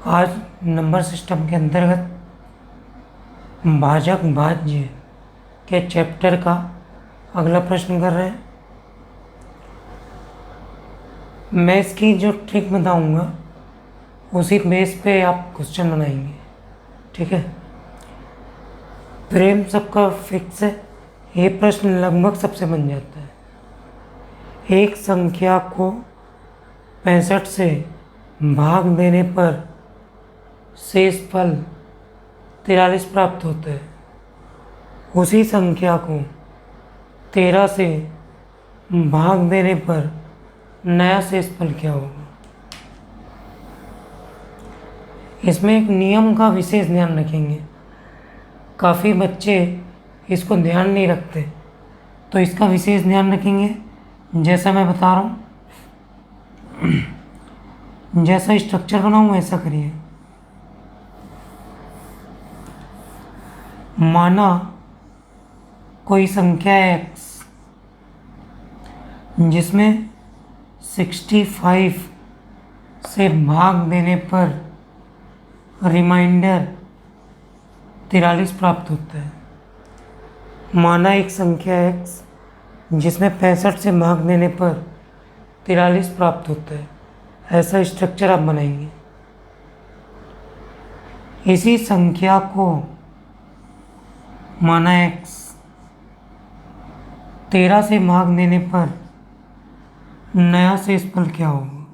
आज number system के अंतर्गत भाजक भाज्य के चैप्टर का अगला प्रश्न कर रहे हैं। मैं इसकी जो ट्रिक बताऊंगा उसी बेस पे आप क्वेश्चन बनाएंगे, ठीक है। प्रेम सबका फिक्स है, ये प्रश्न लगभग सबसे बन जाता है। एक संख्या को 65 से भाग देने पर शेष फल 43 प्राप्त होता है। उसी संख्या को 13 से भाग देने पर नया शेष फल क्या होगा। इसमें एक नियम का विशेष ध्यान रखेंगे। काफ़ी बच्चे इसको ध्यान नहीं रखते, तो इसका विशेष ध्यान रखेंगे। जैसा मैं बता रहा हूँ, जैसा स्ट्रक्चर बनाऊँ वैसा करिए। माना कोई संख्या x जिसमें 65 से भाग देने पर रिमाइंडर 43 प्राप्त होता है। माना एक संख्या x जिसमें 65 से भाग देने पर 43 प्राप्त होता है। ऐसा स्ट्रक्चर आप बनाएंगे। इसी संख्या को माना x 13 से भाग देने पर नया शेष फल क्या होगा।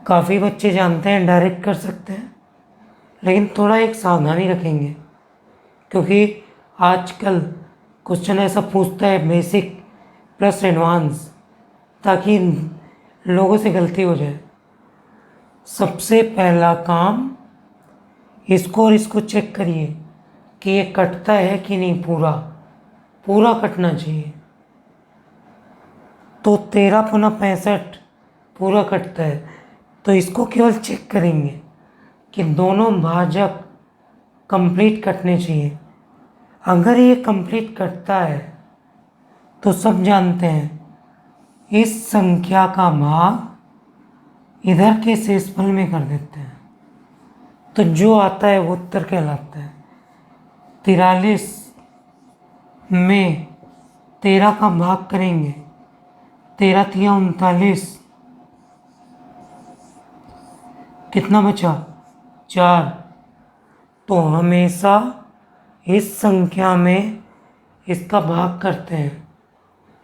काफ़ी बच्चे जानते हैं डायरेक्ट कर सकते हैं, लेकिन थोड़ा एक सावधानी रखेंगे, क्योंकि आजकल क्वेश्चन ऐसा पूछता है बेसिक प्लस एडवांस, ताकि लोगों से गलती हो जाए। सबसे पहला काम इसको और इसको चेक करिए कि ये कटता है कि नहीं। पूरा कटना चाहिए। तो 13 पुनः 65 पूरा कटता है, तो इसको केवल चेक करेंगे कि दोनों भाजक कंप्लीट कटने चाहिए। अगर ये कंप्लीट कटता है तो सब जानते हैं इस संख्या का भाग इधर के शेषफल में कर देते हैं, तो जो आता है वो उत्तर कहलाता है। 43 में 13 का भाग करेंगे, 13 तिया 39, कितना बचा 4। तो हमेशा इस संख्या में इसका भाग करते हैं,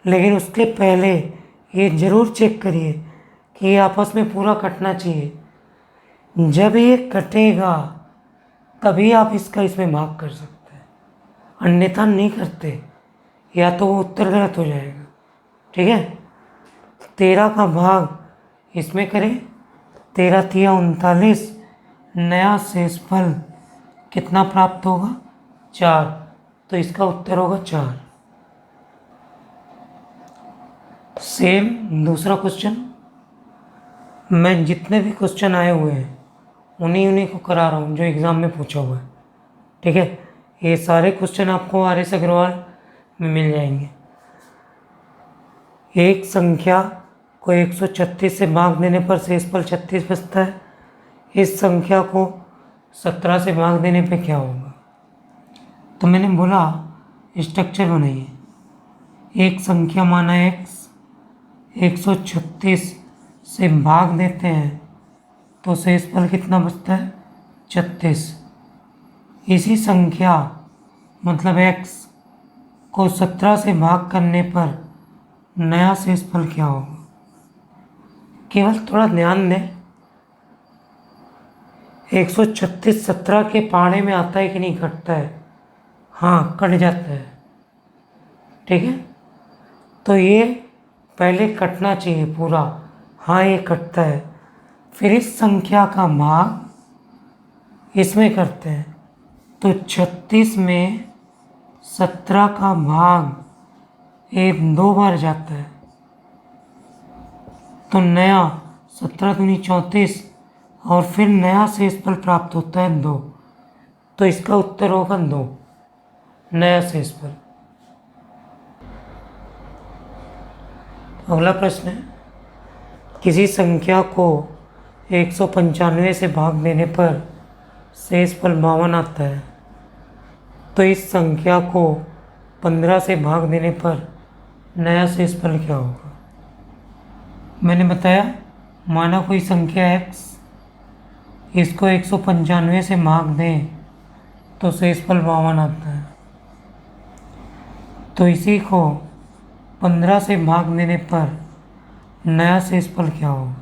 लेकिन उसके पहले ये ज़रूर चेक करिए कि ये आपस में पूरा कटना चाहिए। जब ये कटेगा तभी आप इसका इसमें भाग कर सकते हैं, अन्यथा नहीं करते, या तो वो उत्तर गलत हो जाएगा, ठीक है। 13 का भाग इसमें करें, 13 तिया 39, नया शेषफल कितना प्राप्त होगा 4, तो इसका उत्तर होगा 4। सेम दूसरा क्वेश्चन, मैं जितने भी क्वेश्चन आए हुए हैं उन्हीं को करा रहा हूँ जो एग्ज़ाम में पूछा हुआ है, ठीक है। ये सारे क्वेश्चन आपको RS अग्रवाल में मिल जाएंगे। एक संख्या को 136 से भाग देने पर शेषफल 36 बचता है। इस संख्या को 17 से भाग देने पे क्या होगा। तो मैंने बोला स्ट्रक्चर बनाइए। एक संख्या माना x 136 से भाग देते हैं तो शेषफल कितना बचता है 36। इसी संख्या मतलब x को 17 से भाग करने पर नया शेषफल क्या होगा। केवल थोड़ा ध्यान दें, 136 17 के पहाड़े में आता है कि नहीं, कटता है, हाँ कट जाता है, ठीक है। तो ये पहले कटना चाहिए पूरा, हाँ ये कटता है। फिर इस संख्या का भाग इसमें करते हैं, तो 36 में 17 का भाग एक 2 बार जाता है, तो नया 17 दूनी 34, और फिर नया शेषफल प्राप्त होता है 2, तो इसका उत्तर होगा 2, नया शेषफल। अगला प्रश्न है, किसी संख्या को 195 से भाग देने पर शेषफल 52 आता है, तो इस संख्या को 15 से भाग देने पर नया शेषफल क्या होगा। मैंने बताया माना कोई संख्या x, इसको 195 से भाग दें तो शेषफल 52 आता है, तो इसी को 15 से भाग देने पर नया शेषफल क्या होगा।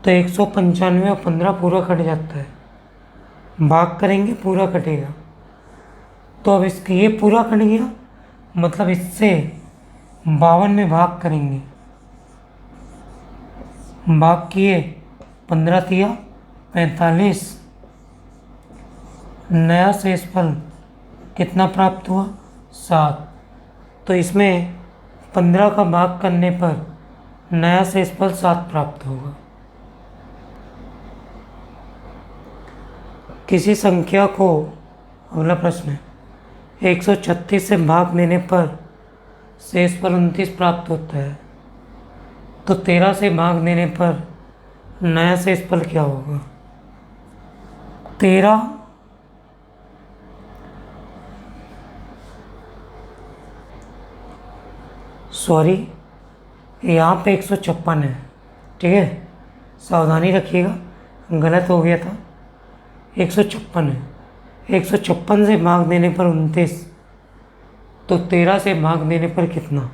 तो 195 और 15 पूरा कट जाता है, भाग करेंगे पूरा कटेगा, तो अब इसके ये पूरा कट गया, मतलब इससे 52 में भाग करेंगे, भाग किए 15 तिया 45, नया शेषफल कितना प्राप्त हुआ 7। तो इसमें 15 का भाग करने पर नया शेषफल 7 प्राप्त होगा। किसी संख्या को, अगला प्रश्न है, 136 से भाग देने पर शेषफल 29 प्राप्त होता है, तो 13 से भाग देने पर नया शेषफल क्या होगा। 13 सॉरी यहाँ पे 156 है, ठीक है, सावधानी रखिएगा, गलत हो गया था। 156 है, 156 से भाग देने पर 29, तो 13 से भाग देने पर कितना।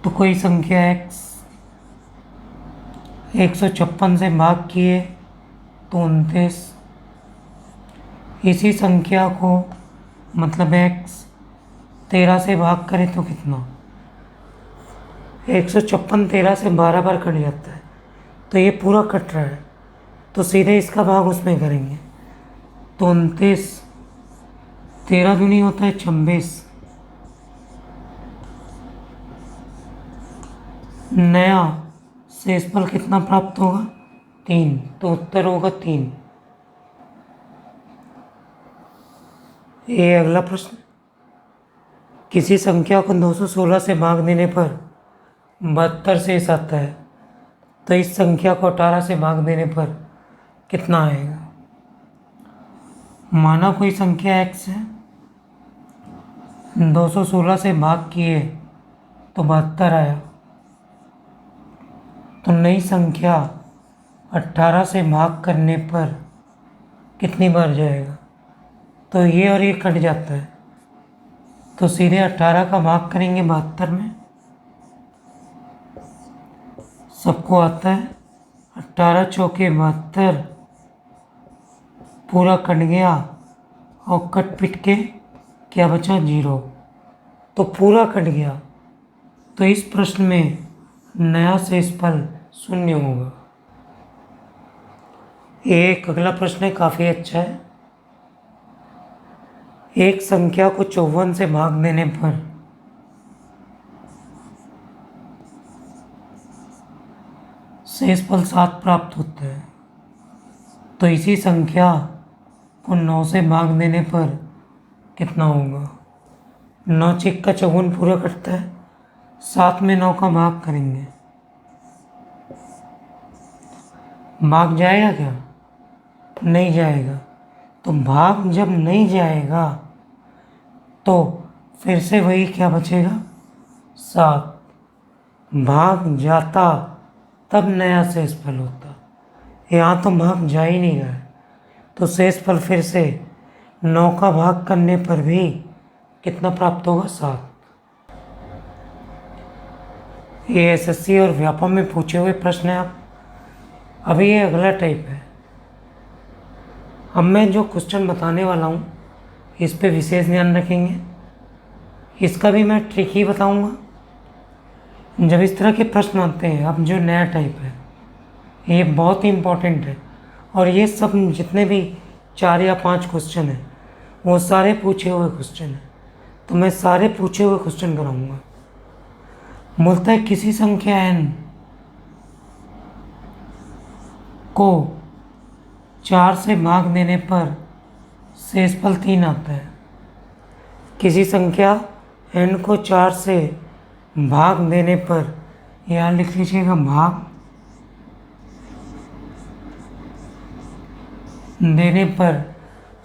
तो कोई संख्या x 156 से भाग किए तो 29, इसी संख्या को मतलब x 13 से भाग करें तो कितना। 156 13 से 12 बार कट जाता है, तो ये पूरा कट रहा है, तो सीधे इसका भाग उसमें करेंगे, तो 29 13 दूनी होता है 26, नया शेषफल कितना प्राप्त होगा 3, तो उत्तर होगा 3। ये अगला प्रश्न, किसी संख्या को 216 से भाग देने पर 72 शेष आता है, तो इस संख्या को 18 से भाग देने पर कितना आएगा। माना कोई संख्या x है, 216 से भाग किए तो 72 आया, तो नई संख्या 18 से भाग करने पर कितनी बार जाएगा। तो ये और ये कट जाता है, तो सीधे 18 का भाग करेंगे 72 में, सबको आता है 18 चौके 72, पूरा कट गया और कट पिट के क्या बचा 0, तो पूरा कट गया, तो इस प्रश्न में नया शेषफल 0 होगा। एक अगला प्रश्न है, काफ़ी अच्छा है। एक संख्या को 54 से भाग देने पर शेषफल 7 प्राप्त होता है, तो इसी संख्या को 9 से भाग देने पर कितना होगा। 9 चिक का 54 पूरा कटता है, 7 में 9 का भाग करेंगे, भाग जाएगा क्या, नहीं जाएगा, तो भाग जब नहीं जाएगा तो फिर से वही क्या बचेगा 7, भाग जाता तब नया शेषफल होता, यहाँ तो भाग जा ही नहीं रहा है, तो शेषफल फिर से 9 का भाग करने पर भी कितना प्राप्त होगा 7। ये एसएससी और व्यापम में पूछे हुए प्रश्न है। आप अभी ये अगला टाइप है। अब मैं जो क्वेश्चन बताने वाला हूँ इस पे विशेष ध्यान रखेंगे, इसका भी मैं ट्रिक ही बताऊँगा। जब इस तरह के प्रश्न आते हैं, अब जो नया टाइप है ये बहुत ही इम्पोर्टेंट है, और ये सब जितने भी 4 या 5 क्वेश्चन हैं वो सारे पूछे हुए क्वेश्चन हैं, तो मैं सारे पूछे हुए क्वेश्चन कराऊंगा। बोलता है किसी संख्या n को 4 से भाग देने पर शेषफल 3 आता है। किसी संख्या n को 4 से भाग देने पर, यहाँ लिख लीजिएगा भाग, देने पर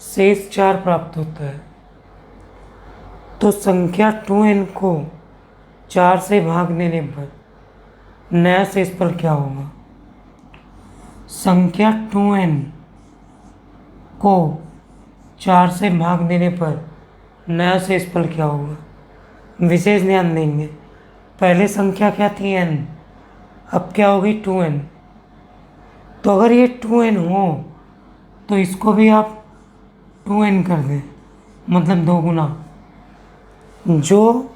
शेष 4 प्राप्त होता है। तो संख्या 2n को 4 से भाग देने पर नया शेषफल क्या होगा? संख्या 2n को 4 से भाग देने पर नया शेषफल क्या होगा? विशेष ध्यान देंगे। पहले संख्या क्या थी? n, अब क्या होगी? 2n। तो अगर ये 2n हो तो इसको भी आप 2n कर दें, मतलब 2 गुना। जो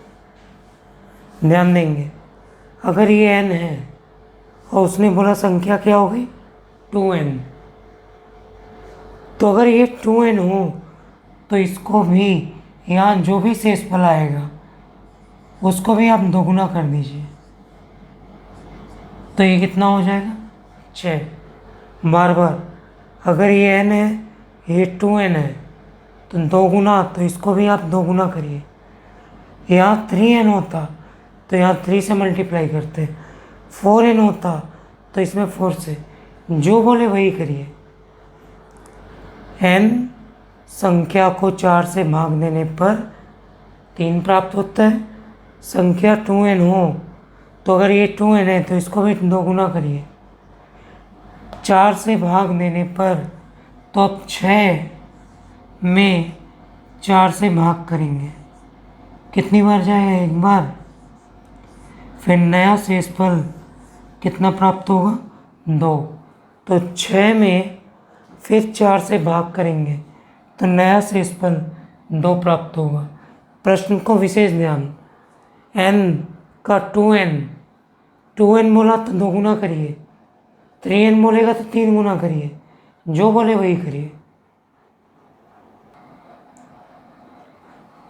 ध्यान देंगे, अगर ये n है और उसने बोला संख्या क्या होगी? 2n, तो अगर ये 2n हो तो इसको भी, यहाँ जो भी शेषफल आएगा उसको भी आप 2 गुना कर दीजिए। तो ये कितना हो जाएगा? 6। बार बार, अगर ये n है, ये 2n है, तो 2 गुना, तो इसको भी आप 2 गुना करिए। यहाँ 3n होता तो यहाँ 3 से मल्टीप्लाई करते, 4n होता तो इसमें 4 से, जो बोले वही करिए। n संख्या को 4 से भाग देने पर 3 प्राप्त होता है। संख्या 2n हो तो अगर ये 2n है तो इसको भी 2 गुना करिए। 4 से भाग देने पर, तो अब 6 में 4 से भाग करेंगे, कितनी बार जाएगा? 1 बार। फिर नया शेषफल कितना प्राप्त होगा? 2। तो 6 में फिर 4 से भाग करेंगे तो नया शेषफल 2 प्राप्त होगा। प्रश्न को विशेष ध्यान, n का 2n बोला तो 2 गुना करिए, 3n बोलेगा तो 3 गुना करिए, जो बोले वही करिए।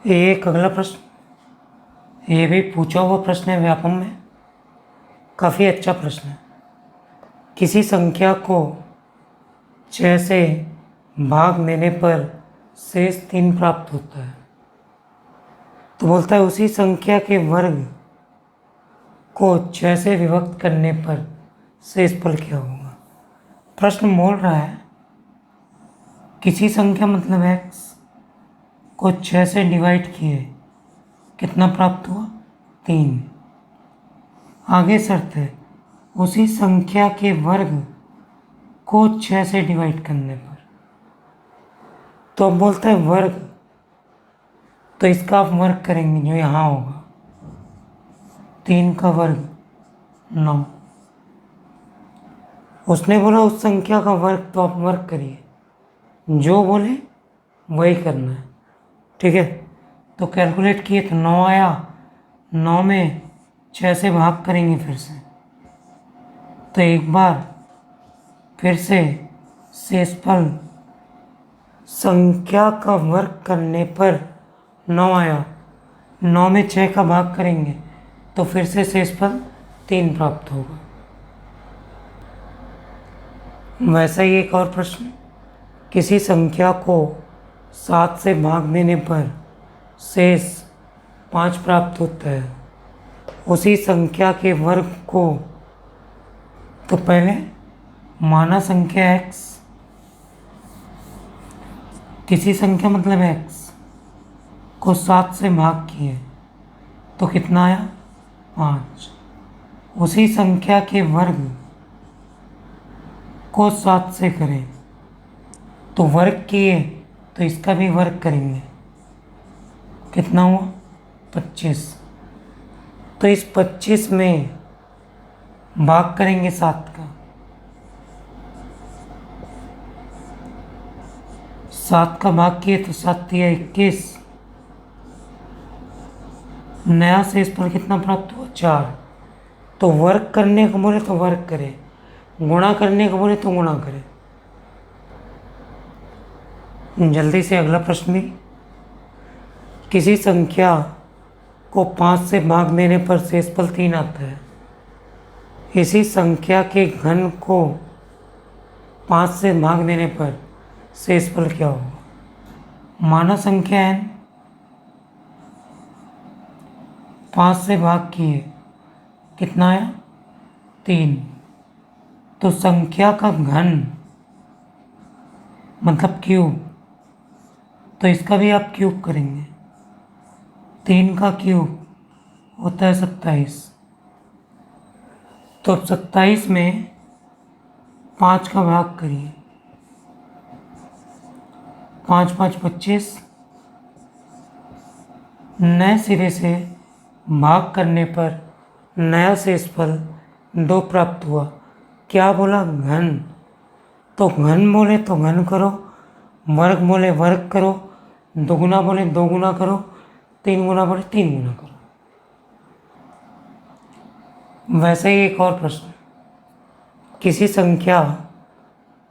एक अगला प्रश्न, ये भी पूछा हुआ प्रश्न है व्यापम में, काफ़ी अच्छा प्रश्न है। किसी संख्या को 6 से भाग देने पर शेष 3 प्राप्त होता है। तो बोलता है उसी संख्या के वर्ग को 6 से विभक्त करने पर शेषफल क्या होगा? प्रश्न बोल रहा है किसी संख्या मतलब x को 6 से डिवाइड किए, कितना प्राप्त हुआ? 3। आगे शर्त है उसी संख्या के वर्ग को 6 से डिवाइड करने पर। तो अब बोलता है वर्ग, तो इसका आप वर्ग करेंगे जो यहाँ होगा, 3 का वर्ग 9। उसने बोला उस संख्या का वर्ग, तो आप वर्ग करिए, जो बोले वही करना है। ठीक है, तो कैलकुलेट किए तो 9 आया। 9 में 6 से भाग करेंगे फिर से, तो एक बार फिर से शेषफल संख्या का वर्ग करने पर 9 आया। 9 में 6 का भाग करेंगे तो फिर से शेषफल 3 प्राप्त होगा। वैसा ही एक और प्रश्न, किसी संख्या को 7 से भाग देने पर शेष 5 प्राप्त होता है। उसी संख्या के वर्ग को, तो पहले माना संख्या x, किसी संख्या मतलब x को 7 से भाग किए तो कितना आया? 5। उसी संख्या के वर्ग को 7 से करें तो वर्ग किए तो इसका भी वर्ग करेंगे, कितना हुआ? 25। तो इस 25 में भाग करेंगे 7 का, 7 का भाग किए तो 7 या 21। नया शेषफल कितना प्राप्त हुआ? 4। तो वर्ग करने को बोले तो वर्ग करें, गुणा करने को बोले तो गुणा करें। जल्दी से अगला प्रश्न भी, किसी संख्या को 5 से भाग देने पर शेषफल 3 आता है। इसी संख्या के घन को 5 से भाग देने पर शेषफल क्या होगा? माना संख्या n, 5 से भाग किए, कितना आया? 3। तो संख्या का घन मतलब क्यूब, तो इसका भी आप क्यूब करेंगे। 3 का क्यूब होता है 27। तो अब 27 में 5 का भाग करिए। 5 5 25। नए सिरे से भाग करने पर नया शेषफल 2 प्राप्त हुआ। क्या बोला? घन। तो घन बोले तो घन करो, वर्ग बोले वर्ग करो, दोगुना बोले दोगुना करो, 3 गुना बोले 3 गुना करो। वैसे ही एक और प्रश्न, किसी संख्या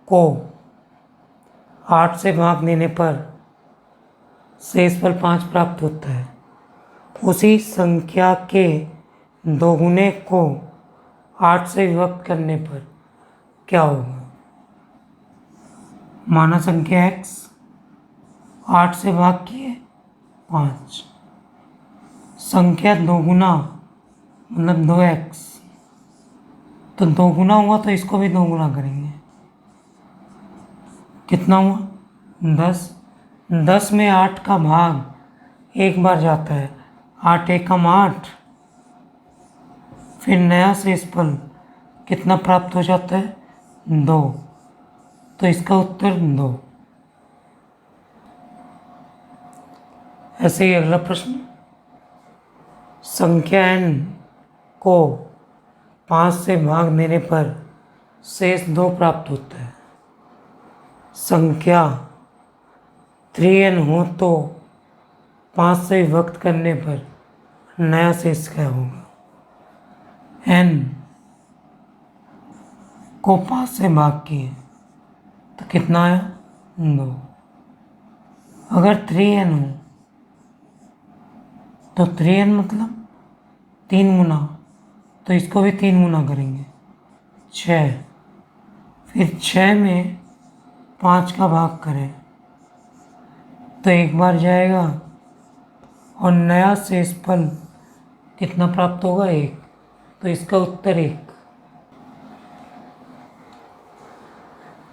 को 8 से भाग देने पर शेषफल 5 प्राप्त होता है। उसी संख्या के दोगुने को 8 से विभक्त करने पर क्या होगा? माना संख्या x 8 से भाग किए 5, संख्या दोगुना मतलब 2x, तो दोगुना हुआ तो इसको भी दोगुना करेंगे। कितना हुआ? 10। 10 में 8 का भाग एक बार जाता है, 8 एकम 8। फिर नया शेषफल कितना प्राप्त हो जाता है? 2। तो इसका उत्तर 2। ऐसे ही अगला प्रश्न, संख्या n को 5 से भाग देने पर शेष 2 प्राप्त होता है। संख्या 3n हो तो 5 से विभक्त करने पर नया शेष क्या होगा? n को 5 से भाग किए तो कितना आया? 2। अगर 3n हो तो 3n मतलब 3 गुना, तो इसको भी 3 गुना करेंगे, 6। फिर 6 में 5 का भाग करें तो एक बार जाएगा और नया शेषफल कितना प्राप्त होगा? 1। तो इसका उत्तर 1।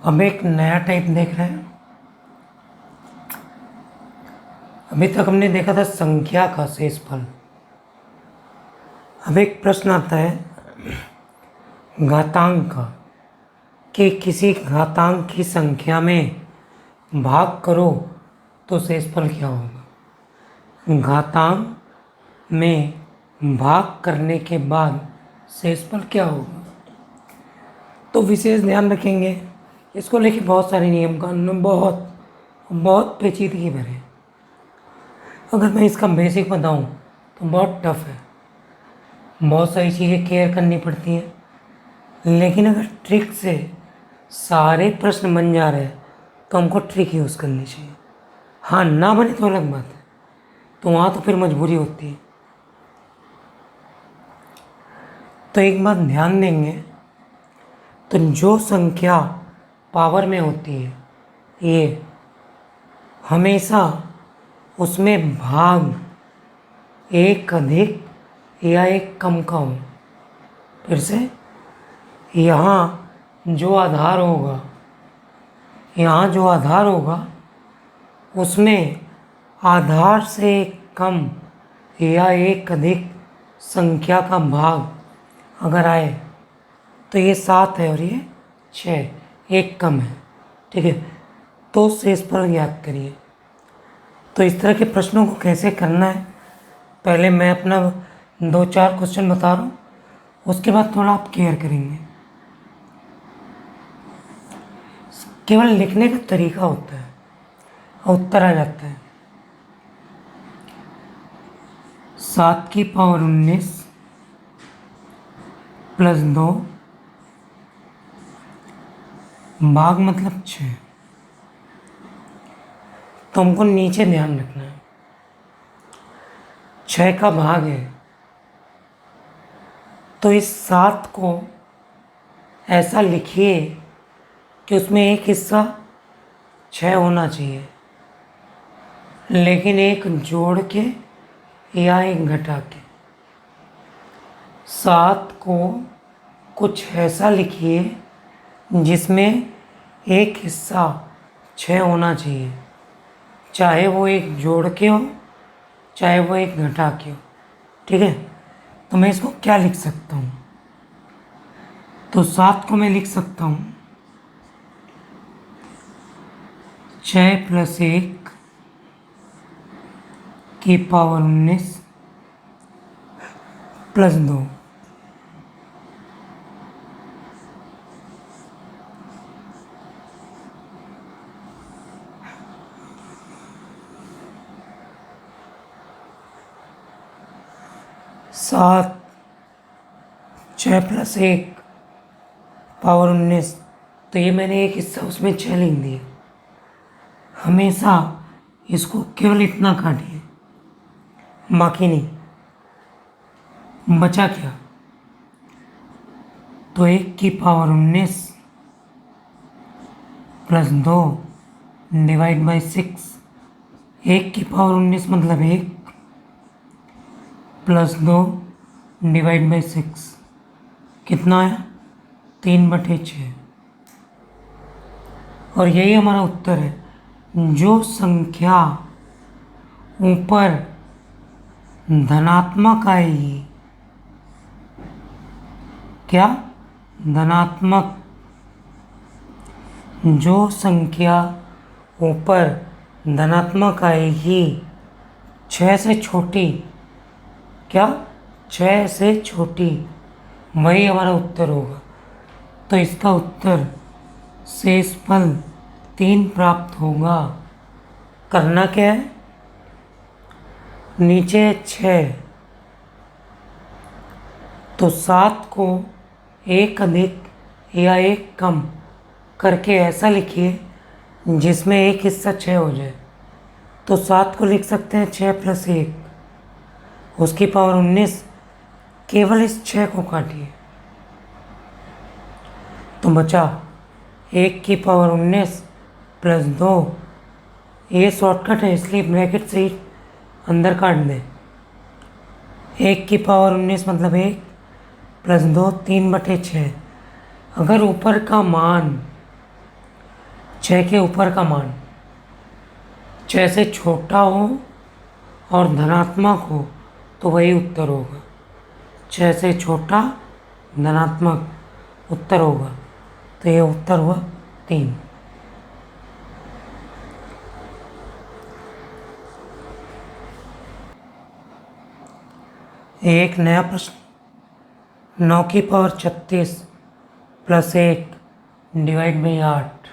अब एक नया टाइप देख रहे हैं। अभी तक हमने देखा था संख्या का शेषफल। अब एक प्रश्न आता है घातांक का, कि किसी घातांक की संख्या में भाग करो तो शेषफल क्या होगा? घातांक में भाग करने के बाद शेषफल क्या होगा? तो विशेष ध्यान रखेंगे, इसको लेके बहुत सारे नियम कानून, बहुत बहुत पेचीदगी भरे। अगर मैं इसका बेसिक बताऊं तो बहुत टफ है, बहुत सारी चीज़ें केयर करनी पड़ती हैं। लेकिन अगर ट्रिक से सारे प्रश्न बन जा रहे हैं तो हमको ट्रिक यूज़ करनी चाहिए। हाँ, ना बने तो अलग बात है, तो वहाँ तो फिर मजबूरी होती है। तो एक बात ध्यान देंगे, तो जो संख्या पावर में होती है ये हमेशा उसमें भाग एक अधिक या एक कम का हो। फिर से, यहाँ जो आधार होगा उसमें आधार से एक कम या एक अधिक संख्या का भाग अगर आए तो ये 7 है और ये 6, एक कम है, ठीक है। तो शेषफल ज्ञात करिए। तो इस तरह के प्रश्नों को कैसे करना है, पहले मैं अपना 2-4 क्वेश्चन बता रहा हूँ, उसके बाद थोड़ा आप केयर करेंगे। केवल लिखने का तरीका होता है और उत्तर आ जाता है। 7 की पावर 19 प्लस 2 भाग मतलब 6। तो हमको नीचे ध्यान रखना है, 6 का भाग है, तो इस 7 को ऐसा लिखिए कि उसमें एक हिस्सा 6 होना चाहिए, लेकिन एक जोड़ के या एक घटा के। 7 को कुछ ऐसा लिखिए जिसमें एक हिस्सा 6 होना चाहिए, चाहे वो एक जोड़ के हो चाहे वो एक घटा के हो। ठीक है, तो मैं इसको क्या लिख सकता हूँ? तो 7 को मैं लिख सकता हूँ 6 + 1 की पावर 19 + 2। सात 6 + 1 पावर 19, तो ये मैंने एक हिस्सा उसमें 6 लिख दिया। हमेशा इसको केवल इतना काटिए, बाकी नहीं। बचा क्या? तो 1 की पावर 19 + 2 / 6। 1 की पावर 19 मतलब 1 + 2 / 6 कितना आया? 3/6। और यही हमारा उत्तर है। जो संख्या ऊपर धनात्मक आएगी, क्या? धनात्मक। जो संख्या ऊपर धनात्मक आएगी 6 से छोटी, क्या? 6 से छोटी, वही हमारा उत्तर होगा। तो इसका उत्तर शेषफल 3 प्राप्त होगा। करना क्या है? नीचे 6, तो 7 को 1 अधिक या 1 कम करके ऐसा लिखिए जिसमें एक हिस्सा 6 हो जाए। तो 7 को लिख सकते हैं 6 + 1, उसकी पावर 19। केवल इस 6 को काटिए, तो बचा 1 की पावर 19 + 2। ये शॉर्टकट है इसलिए ब्रैकेट से ही अंदर काट दें। 1 की पावर 19 मतलब 1 + 2 3/6। अगर ऊपर का मान 6 के ऊपर का मान 6 से छोटा हो और धनात्मक हो तो वही उत्तर होगा। 6 से छोटा धनात्मक उत्तर होगा, तो ये उत्तर हुआ 3। एक नया प्रश्न। 9 की पावर 36 + 1 / 8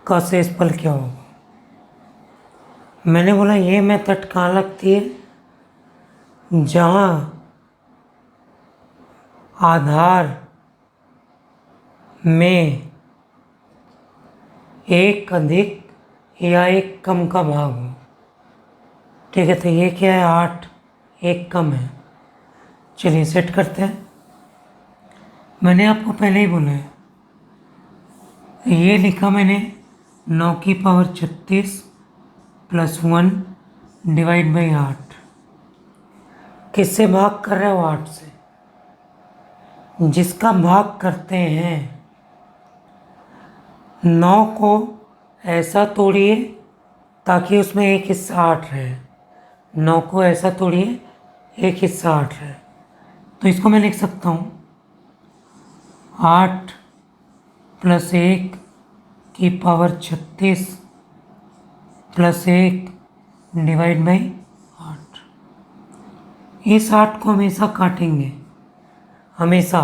का शेषफल क्या होगा? मैंने बोला ये मेथड कहाँ लगती है? जहाँ आधार में एक अधिक या एक कम का भाग हो। ठीक है, तो ये क्या है? 8, एक कम है। चलिए सेट करते हैं। मैंने आपको पहले ही बोला है, ये लिखा मैंने 9 की पावर 36 + 1 / 8। किससे भाग कर रहे हो? 8 से। जिसका भाग करते हैं 9 को ऐसा तोड़िए ताकि उसमें एक हिस्सा 8 रहे। 9 को ऐसा तोड़िए एक हिस्सा 8 रहे। तो इसको मैं लिख सकता हूँ 8 + 1 की पावर 36 + 1 / 8। इस 8 को हमेशा काटेंगे, हमेशा।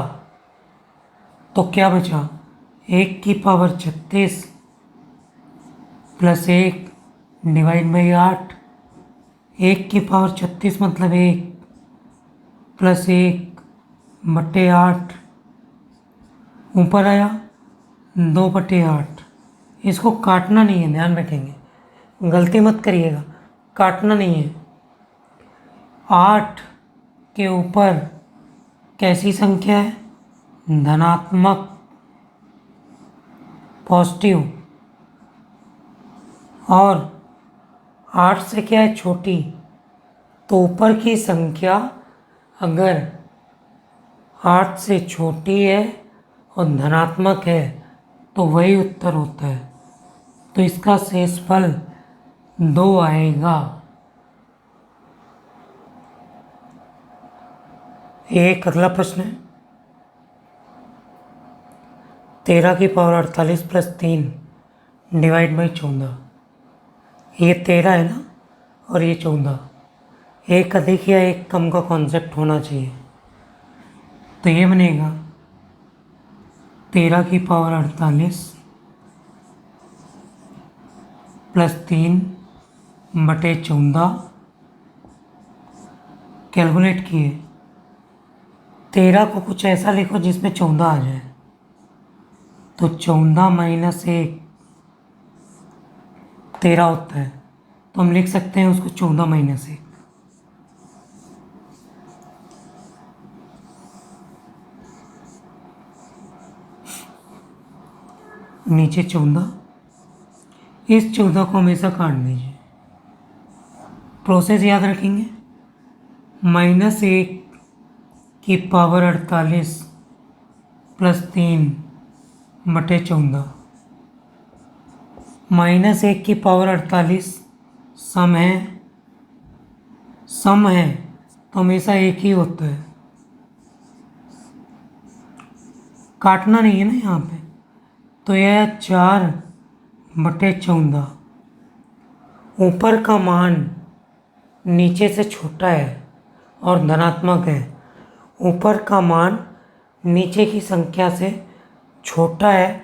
तो क्या बचा? 1 की पावर 36 + 1 / 8। 1 की पावर 36 मतलब 1 + 1/8। ऊपर आया 2/8। इसको काटना नहीं है, ध्यान रखेंगे, गलती मत करिएगा, काटना नहीं है। 8 के ऊपर कैसी संख्या है? धनात्मक, पॉजिटिव। और 8 से क्या है? छोटी। तो ऊपर की संख्या अगर 8 से छोटी है और धनात्मक है तो वही उत्तर होता है। तो इसका शेषफल 2 आएगा। एक अगला प्रश्न है, 13 की पावर 48 प्लस 3 डिवाइड बाई 14। ये 13 है ना, और ये 14, एक अधिक या एक कम का कॉन्सेप्ट होना चाहिए। तो ये बनेगा 13 की पावर 48 प्लस 3 बटे 14। कैलकुलेट किए, 13 को कुछ ऐसा लिखो जिसमें 14 आ जाए। तो 14 माइनस 1 13 होता है, तो हम लिख सकते हैं उसको 14 माइनस 1। नीचे 14, इस 14 को हमेशा काट दीजिए। प्रोसेस याद रखेंगे, -1 की पावर 48 प्लस 3 बटे 14। -1 की पावर 48 सम है तो हमेशा एक ही होता है, काटना नहीं है ना यहाँ पे। तो यह 4 बटे 14, ऊपर का मान नीचे से छोटा है और धनात्मक है। ऊपर का मान नीचे की संख्या से छोटा है,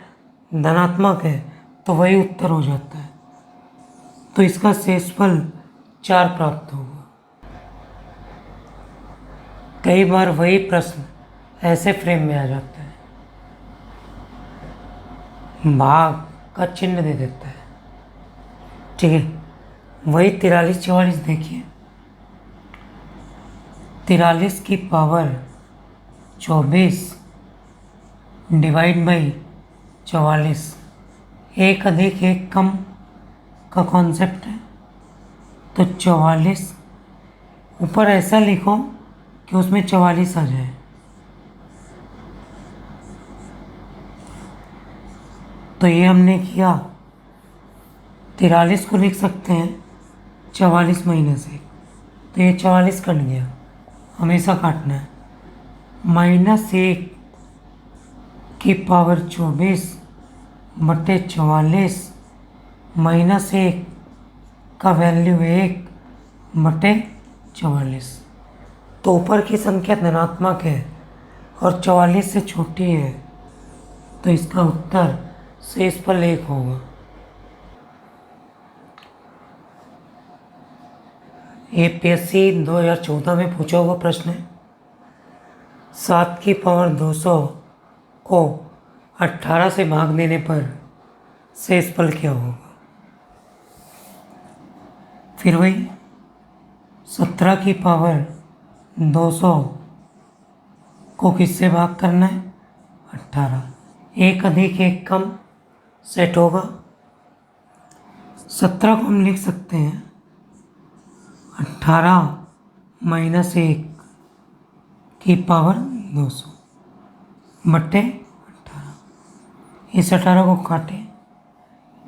धनात्मक है, तो वही उत्तर हो जाता है। तो इसका शेषफल 4 प्राप्त होगा। कई बार वही प्रश्न ऐसे फ्रेम में आ जाता है, भाग का चिन्ह दे देता है। ठीक है, वही 43 44 देखिए, 43 की पावर 24 डिवाइड बाई 44, एक अधिक एक कम का कॉन्सेप्ट है। तो 44 ऊपर ऐसा लिखो कि उसमें 44 आ जाए। तो ये हमने किया, 43 को लिख सकते हैं 44 माइनस 1, तो ये 44 कट गया, हमेशा काटना है। -1 की पावर 24 बटे 44, -1 का वैल्यू 1 बटे 44। तो ऊपर की संख्या धनात्मक है और 44 से छोटी है, तो इसका उत्तर शेषफल 1 होगा। APSC 2014 में पूछा हुआ प्रश्न है, 7 की पावर 200 को 18 से भाग देने पर शेषफल क्या होगा। फिर वही 17 की पावर 200 को किससे भाग करना है, 18, एक अधिक एक कम सेट होगा। 17 को हम लिख सकते हैं 18 माइनस 1 की पावर 200 बट्टे 18। इस 18 को काटे,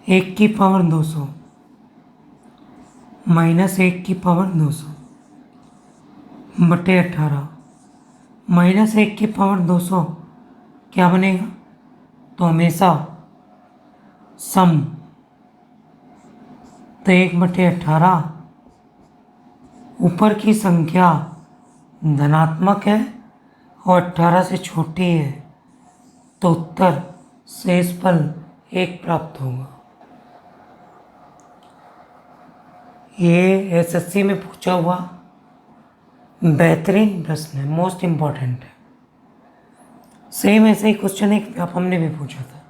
1 की पावर 200 माइनस 1 की पावर 200 बटे 18, -1 की पावर 200 क्या बनेगा, तो हमेशा सम। तो 1 बटे 18, ऊपर की संख्या धनात्मक है और 18 से छोटी है, तो उत्तर शेषफल 1 प्राप्त होगा। ये SSC में पूछा हुआ बेहतरीन प्रश्न है, मोस्ट इम्पॉर्टेंट है। सेम ऐसे ही क्वेश्चन एक व्यापम ने भी पूछा था,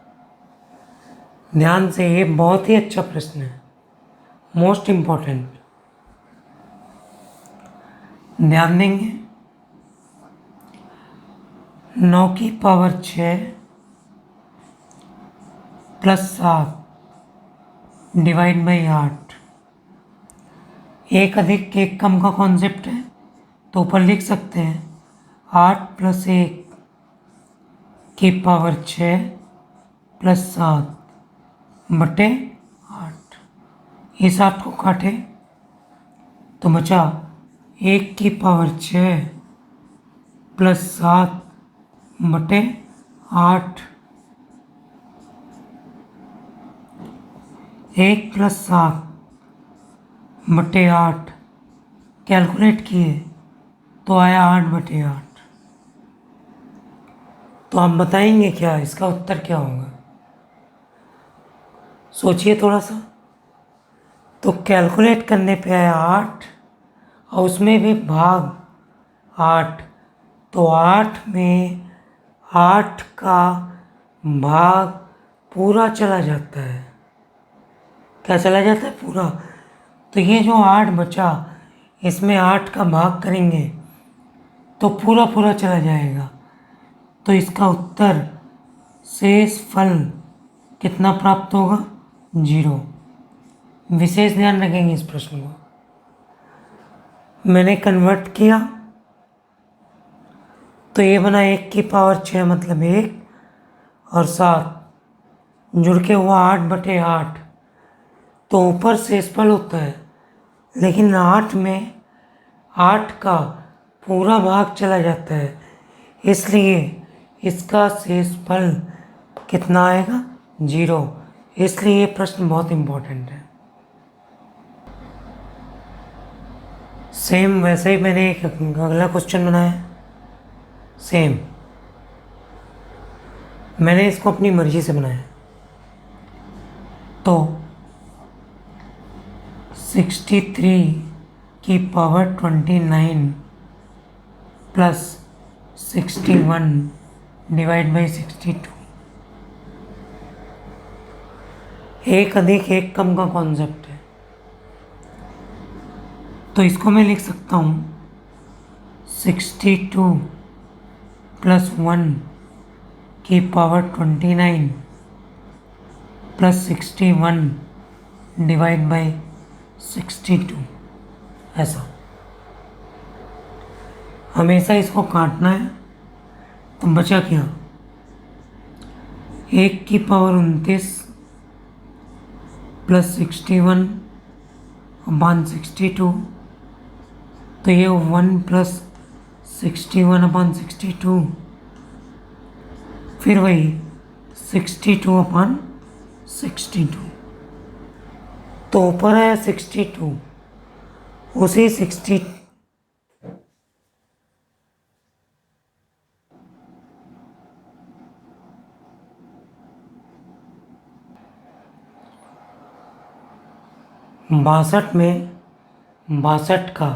ध्यान से, ये बहुत ही अच्छा प्रश्न है, मोस्ट इम्पॉर्टेंट। ध्यान देंगे, 9 की पावर 6 प्लस 7 डिवाइड बाई 8, एक अधिक एक कम का कॉन्सेप्ट है, तो ऊपर लिख सकते हैं 8 प्लस 1 की पावर 6 प्लस 7 बटे इस 8 को काटे तो बचा 1 की पावर 6 प्लस 7 बटे 8। 1 प्लस 7 बटे 8 कैलकुलेट किए तो आया 8/8। तो आप बताएंगे क्या इसका उत्तर क्या होगा? सोचिए थोड़ा सा। तो कैलकुलेट करने पे आया 8 और उसमें भी भाग 8। तो 8 में 8 का भाग पूरा चला जाता है। क्या चला जाता है? पूरा। तो ये जो 8 बचा इसमें 8 का भाग करेंगे तो पूरा पूरा चला जाएगा। तो इसका उत्तर शेष फल कितना प्राप्त होगा? 0। विशेष ध्यान रखेंगे इस प्रश्न को। मैंने कन्वर्ट किया तो ये बना 1 की पावर 6 मतलब 1 और 7 जुड़ के हुआ 8/8। तो ऊपर शेषफल होता है लेकिन 8 में 8 का पूरा भाग चला जाता है, इसलिए इसका शेषफल कितना आएगा? 0। इसलिए ये प्रश्न बहुत इम्पोर्टेंट है। सेम वैसे ही मैंने एक अगला क्वेश्चन बनाया। सेम मैंने इसको अपनी मर्जी से बनाया। तो 63 की पावर 29 प्लस 61 डिवाइड बाई 62। एक अधिक एक कम का कॉन्सेप्ट है। तो इसको मैं लिख सकता हूँ 62 प्लस 1 की पावर 29 प्लस 61 डिवाइड बाई 62। ऐसा हमेशा इसको काटना है। तो बचा क्या? 1 की पावर 29 प्लस 61 अपान 62। तो ये 1 प्लस 61 अपान 62, फिर वही 62 अपान 62। तो ऊपर है 62, उसी 60 62 में 62 का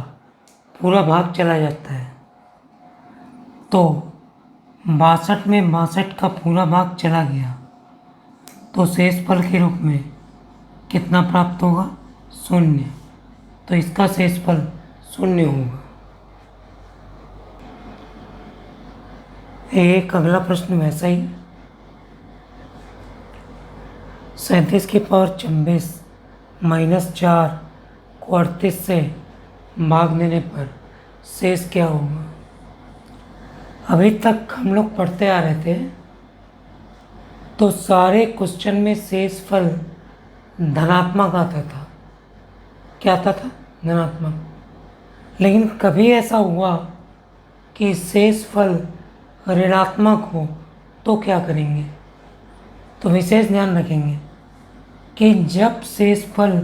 पूरा भाग चला जाता है। तो 62 में 62 का पूरा भाग चला गया तो शेषफल के रूप में कितना प्राप्त होगा? 0। तो इसका शेषफल 0 होगा। एक अगला प्रश्न वैसा ही। 37 की पावर 26 माइनस 4 को 38 से भाग देने पर शेष क्या होगा? अभी तक हम लोग पढ़ते आ रहे थे तो सारे क्वेश्चन में शेषफल धनात्मक आता था। क्या आता था? धनात्मक। लेकिन कभी ऐसा हुआ कि शेषफल ऋणात्मक हो तो क्या करेंगे? तो विशेष ध्यान रखेंगे कि जब शेषफल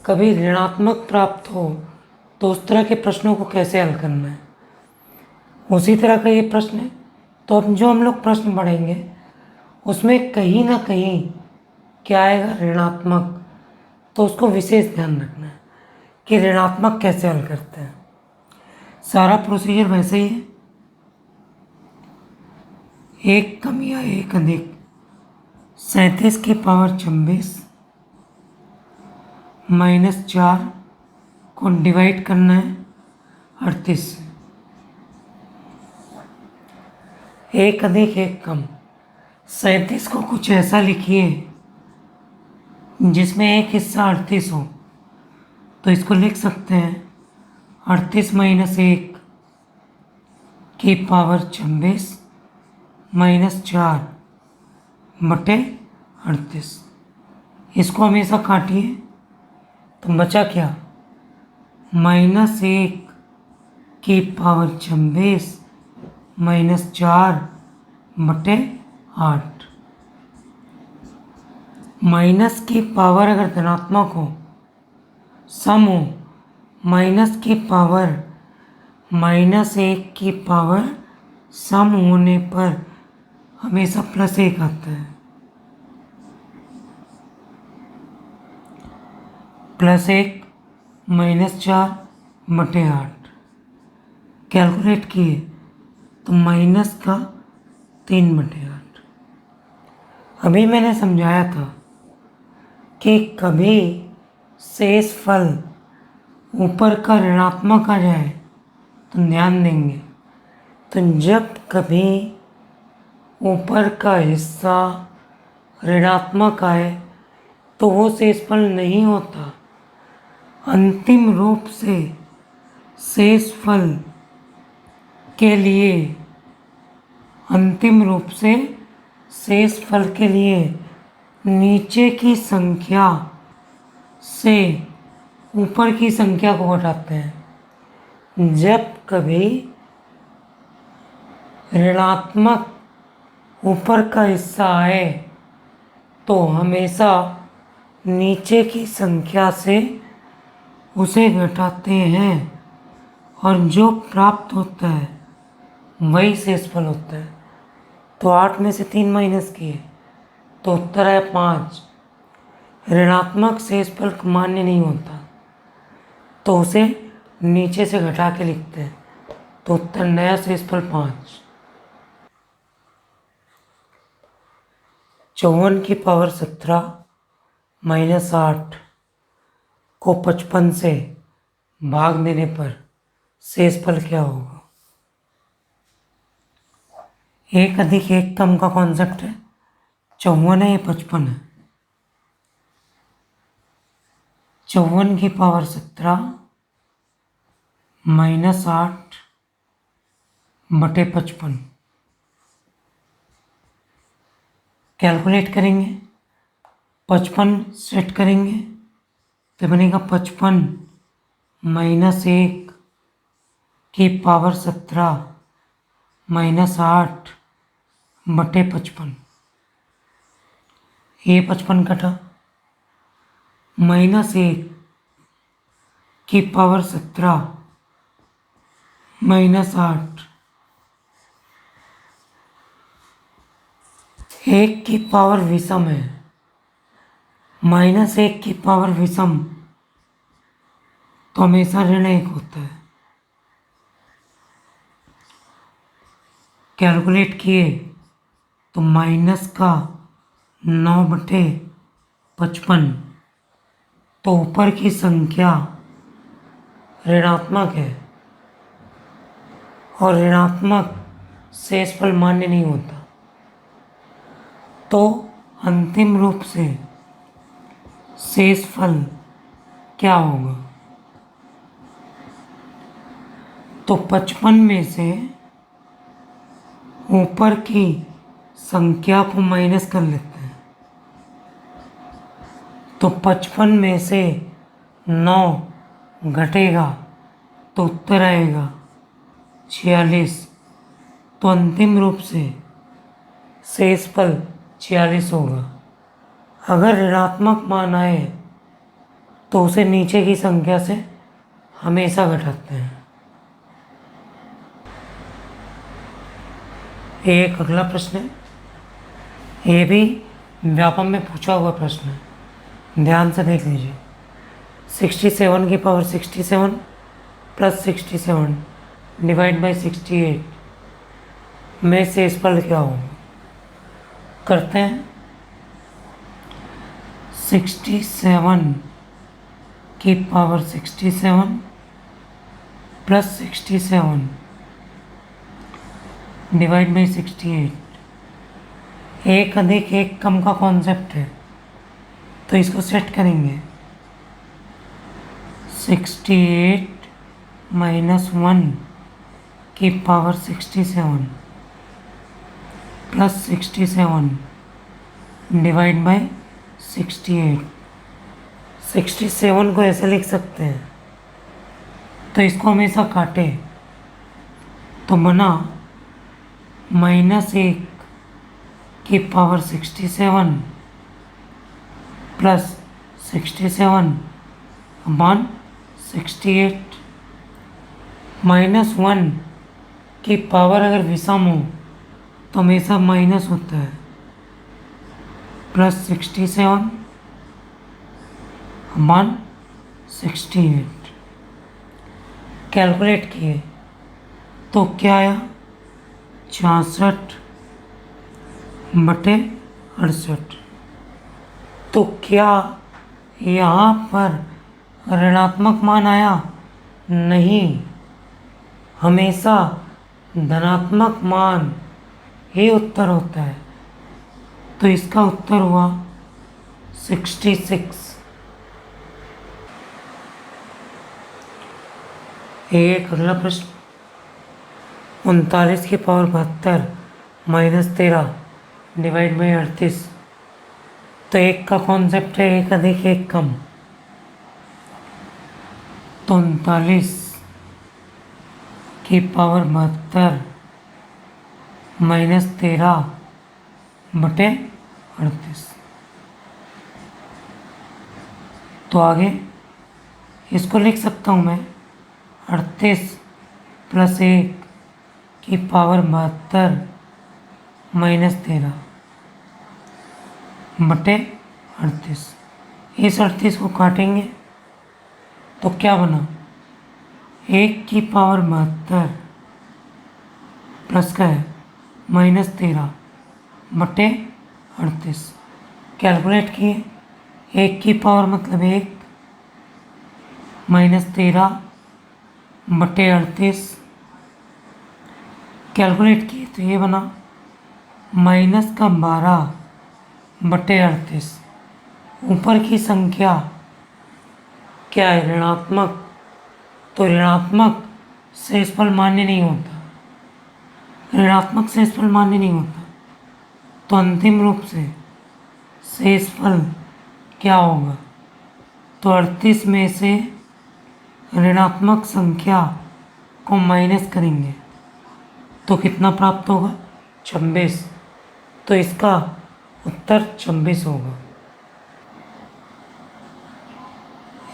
कभी ऋणात्मक प्राप्त हो तो उस तरह के प्रश्नों को कैसे हल करना है, उसी तरह का ये प्रश्न है। तो अब जो हम लोग प्रश्न पढ़ेंगे उसमें कहीं ना कहीं क्या आएगा? ऋणात्मक। तो उसको विशेष ध्यान रखना है कि ऋणात्मक कैसे हल करते हैं। सारा प्रोसीजर वैसे ही है। एक कम या एक अधिक 37 की पावर 26 माइनस 4 को डिवाइड करना है 38 से। एक अधिक एक कम 37 को कुछ ऐसा लिखिए जिसमें एक हिस्सा 38 हो। तो इसको लिख सकते हैं 38 माइनस 1 की पावर 26 माइनस 4 बटे 38। इसको हमेशा काटिए तो बचा क्या, -1 की पावर 26 -4/8। माइनस की पावर अगर धनात्मक हो, सम हो, माइनस की पावर -1 की पावर सम होने पर हमेशा +1 आता है। +1 -4/8 कैलकुलेट किए तो माइनस का 3/8। अभी मैंने समझाया था कि कभी शेष फल ऊपर का ऋणात्मक आ जाए तो ध्यान देंगे, तो जब कभी ऊपर का हिस्सा ऋणात्मक आए तो वो शेषफल नहीं होता। अंतिम रूप से शेषफल के लिए नीचे की संख्या से ऊपर की संख्या को घटाते हैं। जब कभी ऋणात्मक ऊपर का हिस्सा आए तो हमेशा नीचे की संख्या से उसे घटाते हैं और जो प्राप्त होता है वही शेषफल होता है। तो 8 में से 3 माइनस किए तो उत्तर है 5। ऋणात्मक शेषफल मान्य नहीं होता तो उसे नीचे से घटा के लिखते हैं, तो उत्तर नया शेषफल 5। 54 की पावर 17 -8 को 55 से भाग देने पर शेषफल क्या होगा। 1 अधिक 1 कम का कॉन्सेप्ट है। 54 है, ये 55 है। 54 की पावर 17 -8/55 कैलकुलेट करेंगे, 55 सेट करेंगे तो बनेगा 55 -1 की पावर 17 -8/55। ये 55 कटा, -1 की पावर 17 -8, 1 की पावर विषम है, -1 की पावर विषम तो हमेशा ऋण 1 होता है। कैलकुलेट किए तो माइनस का 9/55, तो ऊपर की संख्या ऋणात्मक है और ऋणात्मक शेषफल मान्य नहीं होता, तो अंतिम रूप से शेषफल क्या होगा। तो 55 में से ऊपर की संख्या को माइनस कर लेते हैं, तो 55 में से 9 घटेगा तो उत्तर आएगा 46। तो अंतिम रूप से शेषफल 46 होगा। अगर ऋणात्मक मान आए तो उसे नीचे की संख्या से हमेशा घटाते हैं। एक अगला प्रश्न है, ये भी व्यापम में पूछा हुआ प्रश्न है, ध्यान से देख लीजिए। 67 की पावर 67 + 67 डिवाइड बाई 68 में शेषफल क्या होगा। करते हैं। 67 की पावर 67 + 67 डिवाइड बाई 68। 1 अधिक 1 कम का कॉन्सेप्ट है तो इसको सेट करेंगे। 68 - 1 की पावर 67 + 67 डिवाइड बाई 68। 67 को ऐसे लिख सकते हैं, तो इसको हमेशा काटे तो बना -1 की पावर 67 प्लस 67 अपॉन 68। -1 की पावर अगर विषम हो तो हमेशा माइनस होता है, प्लस 67 अपॉन 68। कैलकुलेट किए तो क्या आया, 66/68। तो क्या यहाँ पर ऋणात्मक मान आया? नहीं, हमेशा धनात्मक मान ही उत्तर होता है। तो इसका उत्तर हुआ 66। एक अगला प्रश्न, 39 की पावर 72 -13 डिवाइड बाई 38। तो एक का कॉन्सेप्ट है एक अधिक एक कम। तो 39 की पावर 72 -13/38। तो आगे इसको लिख सकता हूँ मैं, 38 + 1 की पावर 72 -13/38। इस 38 को काटेंगे तो क्या बना, 1 की पावर 72 प्लस का है -13/38। कैलकुलेट किए, 1 की पावर मतलब 1 -13/38। कैलकुलेट किए तो ये बना -12/38। ऊपर की संख्या क्या है, ऋणात्मक। तो ऋणात्मक शेषफल मान्य नहीं होता, ऋणात्मक शेषफल मान्य नहीं होता। तो अंतिम रूप से शेषफल क्या होगा, तो 38 में से ऋणात्मक संख्या को माइनस करेंगे तो कितना प्राप्त होगा, 26। तो इसका उत्तर 26 होगा।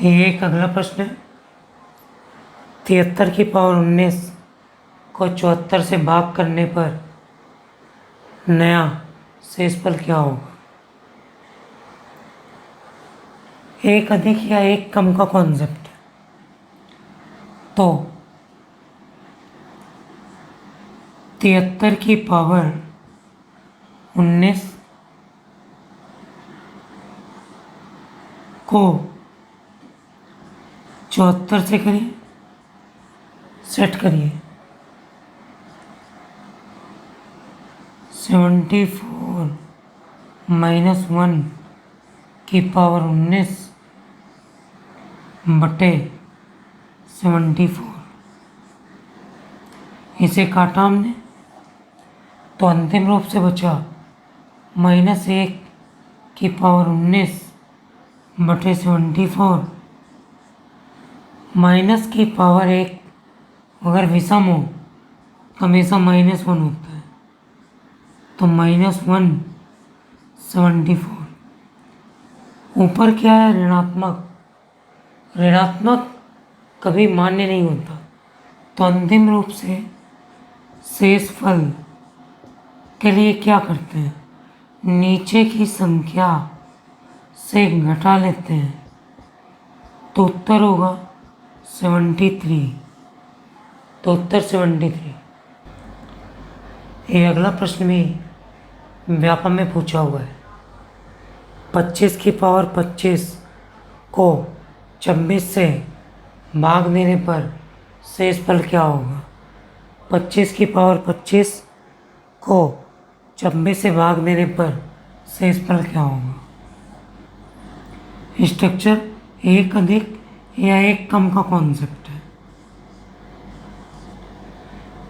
एक अगला प्रश्न है, 73 की पावर 19 को 74 से भाग करने पर नया शेषफल क्या होगा। एक अधिक या एक कम का कॉन्सेप्ट है। तो 73 की पावर 19 को 74 से करिए, सेट करिए, 74 - 1 की पावर 19/74। इसे काटा हमने तो अंतिम रूप से बचा -1 की पावर 19/74। माइनस की पावर 1 अगर विषम हो तो हमेशा -1 होता है, तो -1/74। ऊपर क्या है, ऋणात्मक। ऋणात्मक कभी मान्य नहीं होता। तो अंतिम रूप से शेषफल के लिए क्या करते हैं, नीचे की संख्या से घटा लेते हैं तो उत्तर होगा 73। तो उत्तर 73। ये अगला प्रश्न भी व्यापम में पूछा हुआ है। 25 की पावर 25 को 26 से भाग देने पर शेषफल क्या होगा। 25 की पावर 25 को 26 से भाग देने पर शेषफल क्या होगा। स्ट्रक्चर एक अधिक या एक कम का कॉन्सेप्ट है।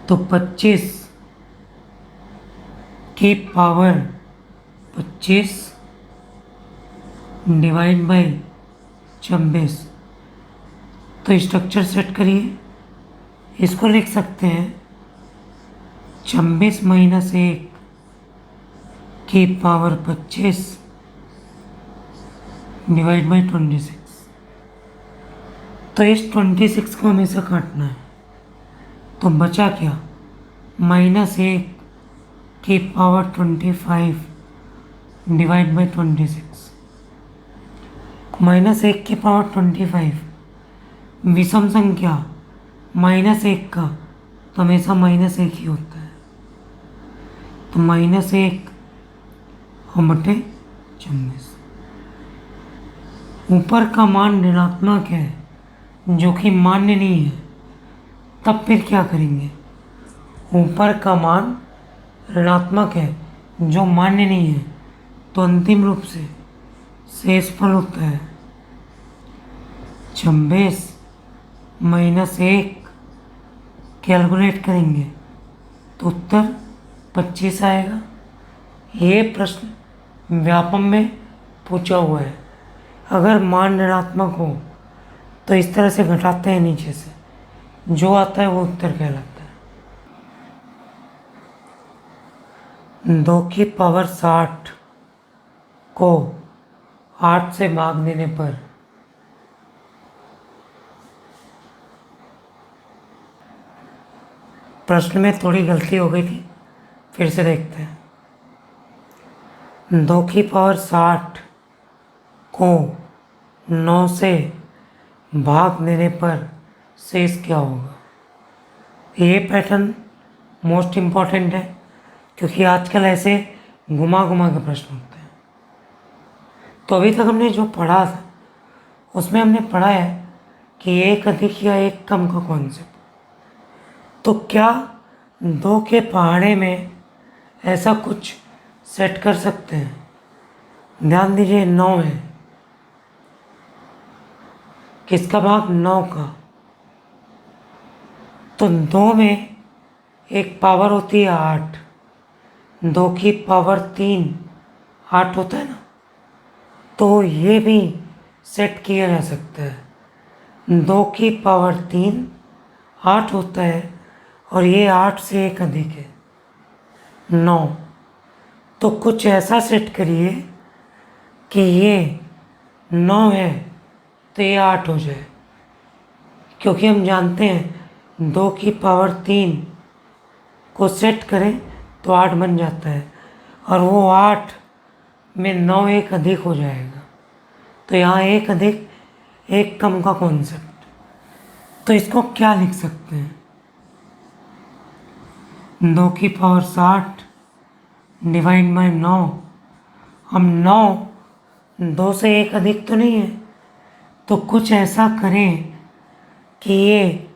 तो 25 की पावर 25 डिवाइड बाई 26। तो स्ट्रक्चर सेट करिए। इसको लिख सकते हैं 26 - 1 की पावर 25 डिवाइड बाई 26। तो इस 26 को हमेशा काटना है। तो बचा क्या? -1 की पावर 25 डिवाइड बाई 26। -1 की पावर 25 विषम संख्या -1 का तो हमेशा -1 ही होता है। तो -1 बटे 26। ऊपर का मान ऋणात्मक है जो कि मान्य नहीं है, तब फिर क्या करेंगे? ऊपर का मान ऋणात्मक है जो मान्य नहीं है, तो अंतिम रूप से शेषफल होता है 26 - 1। कैलकुलेट करेंगे तो उत्तर 25 आएगा। ये प्रश्न व्यापम में पूछा हुआ है। अगर मान ऋणात्मक हो तो इस तरह से घटाते हैं नीचे से, जो आता है वो उत्तर कहलाता है। 2 की पावर 60 को 8 से भाग देने पर प्रश्न में थोड़ी गलती हो गई थी, फिर से देखते हैं। 2 की पावर 60 को 9 से भाग देने पर शेष क्या होगा? ये पैटर्न मोस्ट इम्पॉर्टेंट है, क्योंकि आजकल ऐसे घुमा घुमा के प्रश्न होते हैं। तो अभी तक हमने जो पढ़ा था उसमें हमने पढ़ा है कि एक अधिक या एक कम का कॉन्सेप्ट। तो क्या 2 के पहाड़े में ऐसा कुछ सेट कर सकते हैं? ध्यान दीजिए, 9 है, किसका भाग? 9 का। तो 2 में एक पावर होती है 8, 2 की पावर 3 8 होता है ना, तो ये भी सेट किया जा सकता है। 2 की पावर 3 8 होता है और ये 8 से एक अधिक है 9। तो कुछ ऐसा सेट करिए कि ये 9 है तो ये 8 हो जाए, क्योंकि हम जानते हैं 2 की पावर 3 को सेट करें तो 8 बन जाता है, और वो 8 में 9 एक अधिक हो जाएगा। तो यहाँ एक अधिक एक कम का कॉन्सेप्ट। तो इसको क्या लिख सकते हैं? 2 की पावर 60 डिवाइड बाई 9। हम 9 2 से एक अधिक तो नहीं है, तो कुछ ऐसा करें कि ये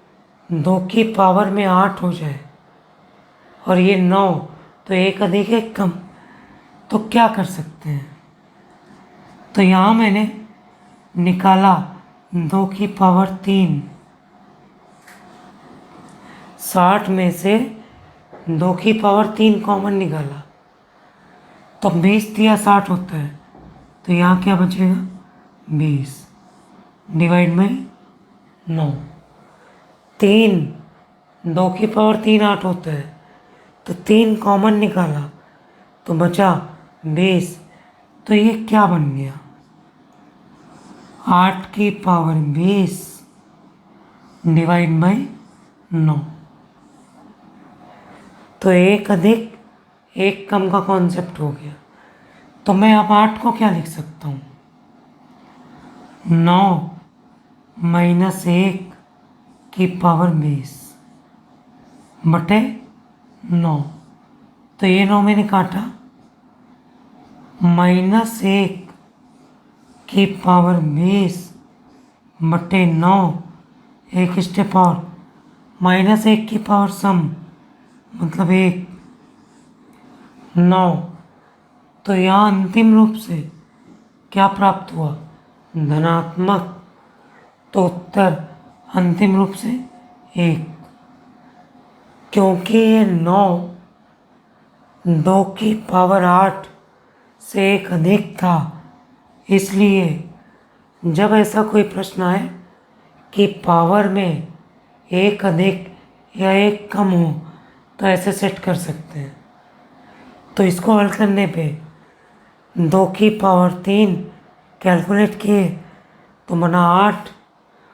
2 की पावर में 8 हो जाए और ये 9, तो एक अधिक एक कम। तो क्या कर सकते हैं? तो यहाँ मैंने निकाला 2 की पावर 3, 60 में से 2 की पावर 3 कॉमन निकाला तो 20 दिया 60 होता है। तो यहाँ क्या बचेगा? 20 डिवाइड बाई 9। 3 2 की पावर 3 8 होता है, तो 3 कॉमन निकाला तो बचा 20। तो ये क्या बन गया? 8 की पावर 20 डिवाइड बाई 9। तो एक अधिक एक कम का कॉन्सेप्ट हो गया। तो मैं अब 8 को क्या लिख सकता हूँ? 9 - 1 की पावर 20 बटे 9। तो ये 9 मैंने काटा, -1 की पावर 20 बटे 9, एक स्टेप और, -1 की पावर सम मतलब 1 9। तो यहाँ अंतिम रूप से क्या प्राप्त हुआ? धनात्मक। तो उत्तर अंतिम रूप से 1, क्योंकि ये 9 2 की पावर 8 से एक अधिक था, इसलिए जब ऐसा कोई प्रश्न आए कि पावर में एक अधिक या एक कम हो तो ऐसे सेट कर सकते हैं। तो इसको हल करने पे 2 की पावर 3 कैलकुलेट किए तो बना 8।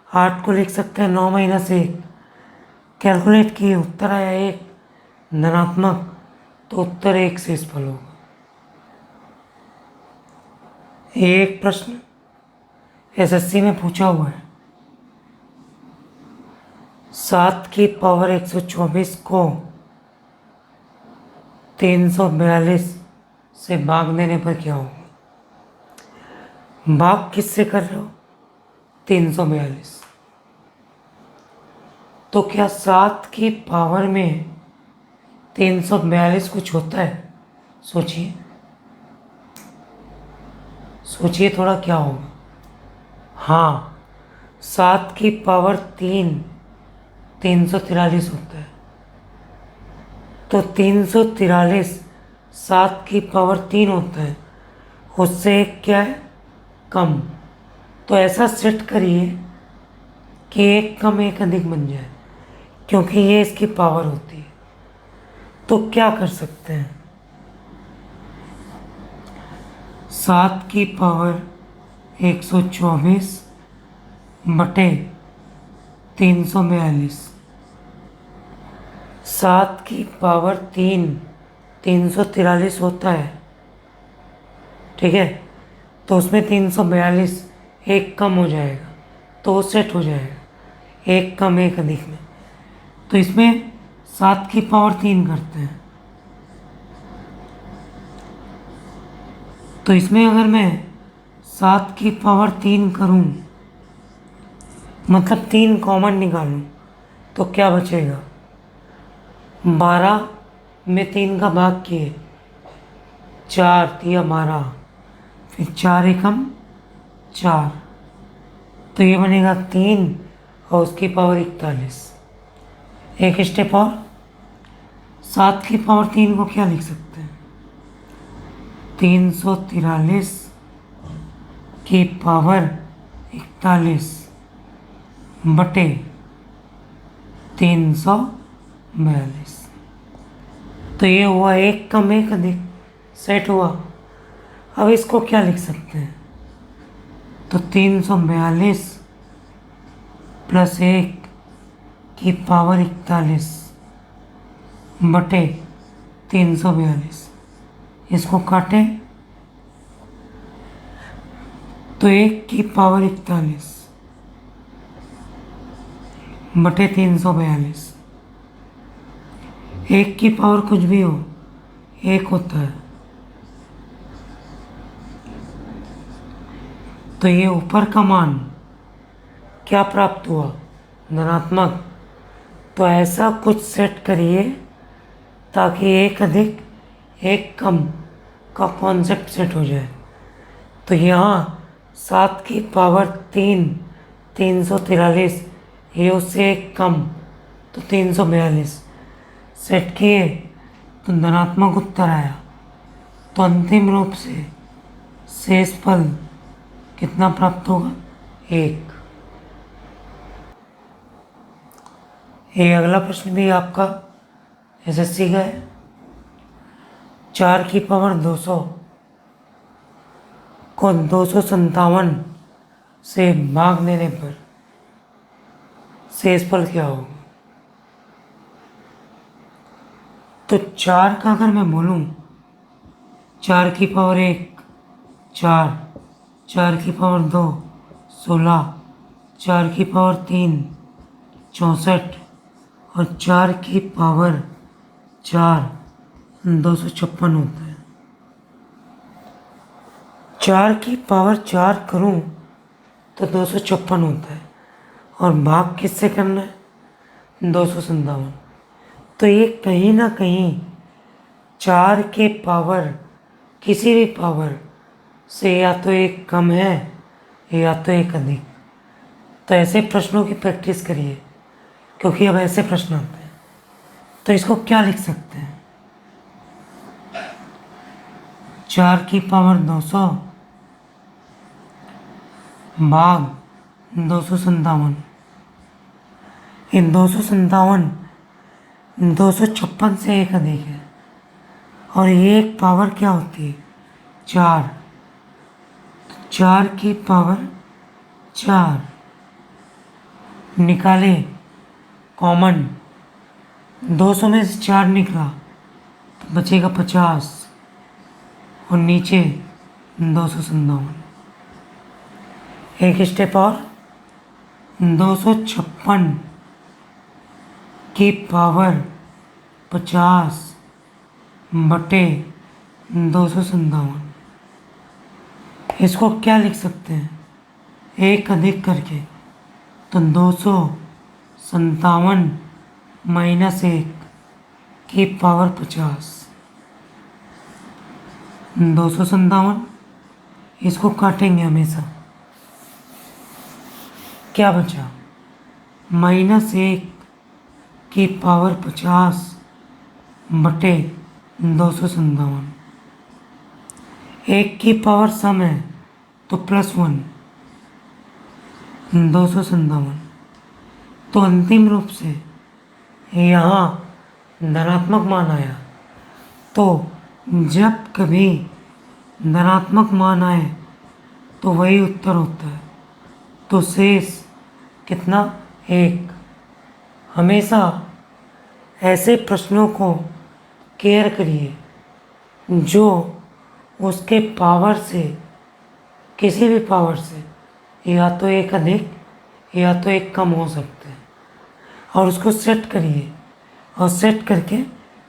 8 को लिख सकते हैं 9 माइनस 1। कैलकुलेट किए उत्तर आया 1 धनात्मक, तो उत्तर 1 से सफल होगा। एक प्रश्न एसएससी में पूछा हुआ है, 7 की पावर 124 को 342 से भाग देने पर क्या होगा? भाग किससे कर रहे हो? 342। तो क्या 7 की पावर में 342 कुछ होता है? सोचिए सोचिए थोड़ा, क्या होगा? हाँ, 7 की पावर 3 343 होता है। तो 343 7 की पावर 3 होता है, उससे एक क्या है? कम। तो ऐसा सेट करिए कि एक कम एक अधिक बन जाए, क्योंकि ये इसकी पावर होती है। तो क्या कर सकते हैं? 7 की पावर 124 बटे 342। 7 की पावर 3 343 होता है, ठीक है। तो उसमें 342 एक कम हो जाएगा, तो वो सेट हो जाएगा एक कम एक अधिक में। तो इसमें 7 की पावर 3 करते हैं। तो इसमें अगर मैं 7 की पावर 3 करूं, मतलब 3 कॉमन निकालूं, तो क्या बचेगा? 12 में 3 का भाग किए, 4 दिया 12, फिर 4 एकम 4, तो ये बनेगा 3 और उसकी पावर 41। एक स्टेप और, 7 की पावर 3 को क्या लिख सकते हैं? 343 की पावर 41 बटे 342। तो ये हुआ एक कम एक अधिक, सेट हुआ। अब इसको क्या लिख सकते हैं? तो 342 प्लस 1 की पावर 41 बटे 342। इसको काटें तो 1 की पावर 41 बटे 342। 1 की पावर कुछ भी हो, एक होता है। तो ये ऊपर का मान क्या प्राप्त हुआ? धनात्मक। तो ऐसा कुछ सेट करिए ताकि एक अधिक एक कम का कॉन्सेप्ट सेट हो जाए। तो यहाँ 7 की पावर 3 343, ये उससे एक कम, तो 342 सेट किए तो धनात्मक उत्तर आया। तो अंतिम रूप से शेष फल कितना प्राप्त होगा? 1। ये अगला प्रश्न भी आपका एसएससी का है। 4 की पावर 200 को 257 से भाग देने पर शेषफल क्या होगा? तो 4 का अगर मैं बोलूँ, 4 की पावर 1 4, 4 की पावर 2 16, 4 की पावर 3 64 और 4 की पावर 4 256 होता है। 4 की पावर 4 करूँ तो 256 होता है, और भाग किससे करना है? 257। तो ये कहीं ना कहीं 4 के पावर किसी भी पावर से या तो एक कम है या तो एक अधिक। तो ऐसे प्रश्नों की प्रैक्टिस करिए, क्योंकि अब ऐसे प्रश्न आते हैं। तो इसको क्या लिख सकते हैं? 4 की पावर 200 भाग 257। इन 256 से एक अधिक है और ये एक पावर क्या होती है? 4। 4 की पावर 4 निकाले कॉमन। 200 में से 4 निकला तो बचेगा 50 और नीचे 257। एक स्टेप और, 256 की पावर 50 बटे 257। इसको क्या लिख सकते हैं? एक अधिक करके, तो 257 माइनस 1 की पावर 50। 257 इसको काटेंगे हमेशा, क्या बचा? -1 की पावर 50 बटे 257। 1 की पावर सम है तो +1, 257। तो अंतिम रूप से यहाँ धनात्मक मान आया। तो जब कभी धनात्मक मान आए तो वही उत्तर होता है। तो शेष कितना? 1। हमेशा ऐसे प्रश्नों को केयर करिए जो उसके पावर से, किसी भी पावर से, या तो एक अधिक या तो एक कम हो सकते हैं, और उसको सेट करिए और सेट करके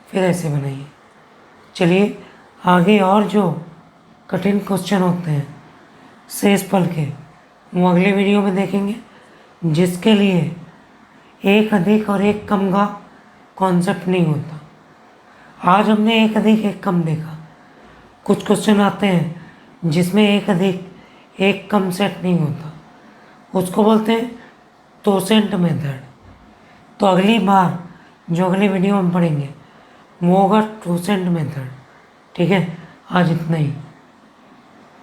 फिर ऐसे बनाइए। चलिए आगे और जो कठिन क्वेश्चन होते हैं शेषफल के, वो अगले वीडियो में देखेंगे, जिसके लिए एक अधिक और एक कम का कॉन्सेप्ट नहीं होता। आज हमने एक अधिक एक कम देखा। कुछ क्वेश्चन आते हैं जिसमें एक अधिक एक कम सेट नहीं होता, उसको बोलते हैं तोसेंट मेथड। तो अगली बार जो अगली वीडियो में पढ़ेंगे वो होगा टोसेंट मेथड। ठीक है, आज इतना ही।